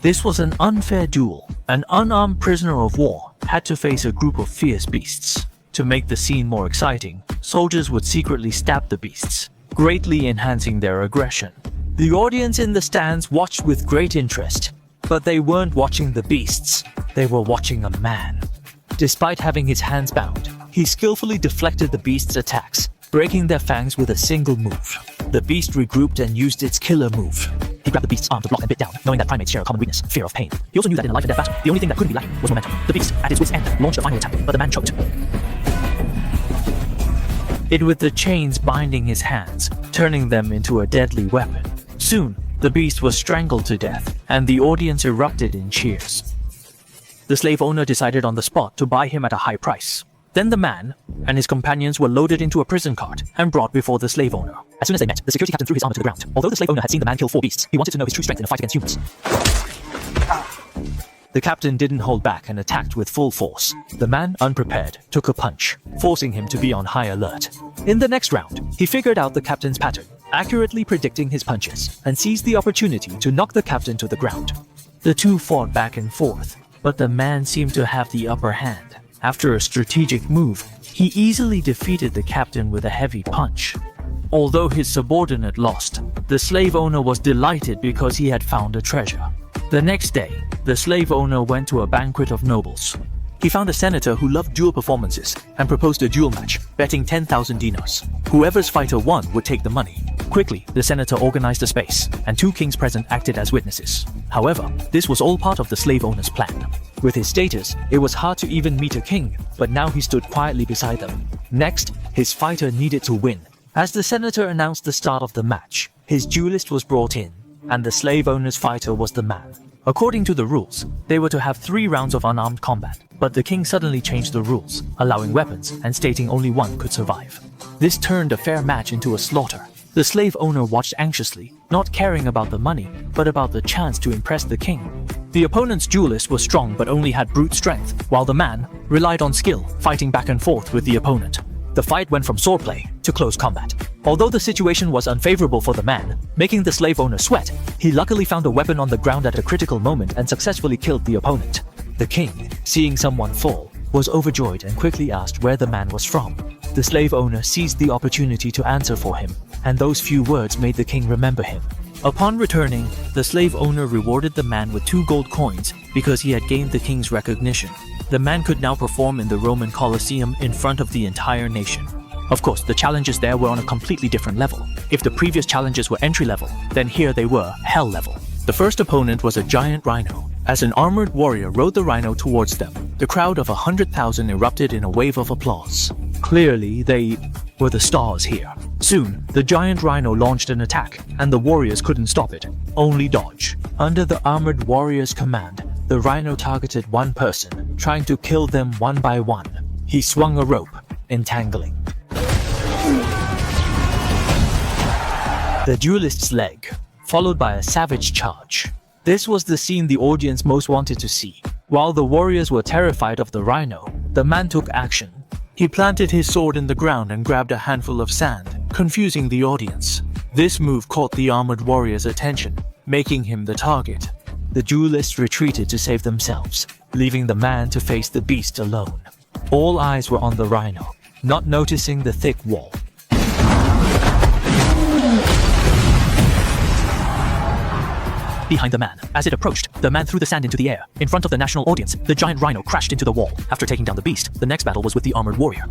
This was an unfair duel. An unarmed prisoner of war had to face a group of fierce beasts. To make the scene more exciting, soldiers would secretly stab the beasts, greatly enhancing their aggression. The audience in the stands watched with great interest, but they weren't watching the beasts, they were watching a man. Despite having his hands bound, he skillfully deflected the beast's attacks, breaking their fangs with a single move. The beast regrouped and used its killer move. He grabbed the beast's arm to block and bit down, knowing that primates share a common weakness, fear of pain. He also knew that in a life and death battle, the only thing that couldn't be lacking was momentum. The beast, at its wit's end, launched a final attack, but the man choked. It with the chains binding his hands, turning them into a deadly weapon. Soon, the beast was strangled to death, and the audience erupted in cheers. The slave owner decided on the spot to buy him at a high price. Then the man and his companions were loaded into a prison cart and brought before the slave owner. As soon as they met, the security captain threw his armor to the ground. Although the slave owner had seen the man kill 4 beasts, he wanted to know his true strength in a fight against humans. The captain didn't hold back and attacked with full force. The man, unprepared, took a punch, forcing him to be on high alert. In the next round, he figured out the captain's pattern, accurately predicting his punches, and seized the opportunity to knock the captain to the ground. The two fought back and forth, but the man seemed to have the upper hand. After a strategic move, he easily defeated the captain with a heavy punch. Although his subordinate lost, the slave owner was delighted because he had found a treasure. The next day, the slave owner went to a banquet of nobles. He found a senator who loved duel performances and proposed a duel match, betting 10,000 dinars. Whoever's fighter won would take the money. Quickly, the senator organized a space, and 2 kings present acted as witnesses. However, this was all part of the slave owner's plan. With his status, it was hard to even meet a king, but now he stood quietly beside them. Next, his fighter needed to win. As the senator announced the start of the match, his duelist was brought in, and the slave owner's fighter was the man. According to the rules, they were to have 3 rounds of unarmed combat, but the king suddenly changed the rules, allowing weapons and stating only one could survive. This turned a fair match into a slaughter. The slave owner watched anxiously, not caring about the money, but about the chance to impress the king. The opponent's duelist was strong but only had brute strength, while the man relied on skill, fighting back and forth with the opponent. The fight went from swordplay to close combat. Although the situation was unfavorable for the man, making the slave owner sweat, he luckily found a weapon on the ground at a critical moment and successfully killed the opponent. The king, seeing someone fall, was overjoyed and quickly asked where the man was from. The slave owner seized the opportunity to answer for him, and those few words made the king remember him. Upon returning, the slave owner rewarded the man with 2 gold coins because he had gained the king's recognition. The man could now perform in the Roman Colosseum in front of the entire nation. Of course, the challenges there were on a completely different level. If the previous challenges were entry level, then here they were hell level. The first opponent was a giant rhino. As an armored warrior rode the rhino towards them, the crowd of 100,000 erupted in a wave of applause. Clearly, they were the stars here. Soon, the giant rhino launched an attack, and the warriors couldn't stop it, only dodge. Under the armored warrior's command, the rhino targeted one person, trying to kill them one by one. He swung a rope, entangling the duelist's leg, followed by a savage charge. This was the scene the audience most wanted to see. While the warriors were terrified of the rhino, the man took action. He planted his sword in the ground and grabbed a handful of sand, confusing the audience. This move caught the armored warrior's attention, making him the target. The duelists retreated to save themselves, leaving the man to face the beast alone. All eyes were on the rhino, not noticing the thick wall. Behind the man, as it approached, the man threw the sand into the air. In front of the national audience, the giant rhino crashed into the wall. After taking down the beast, the next battle was with the armored warrior.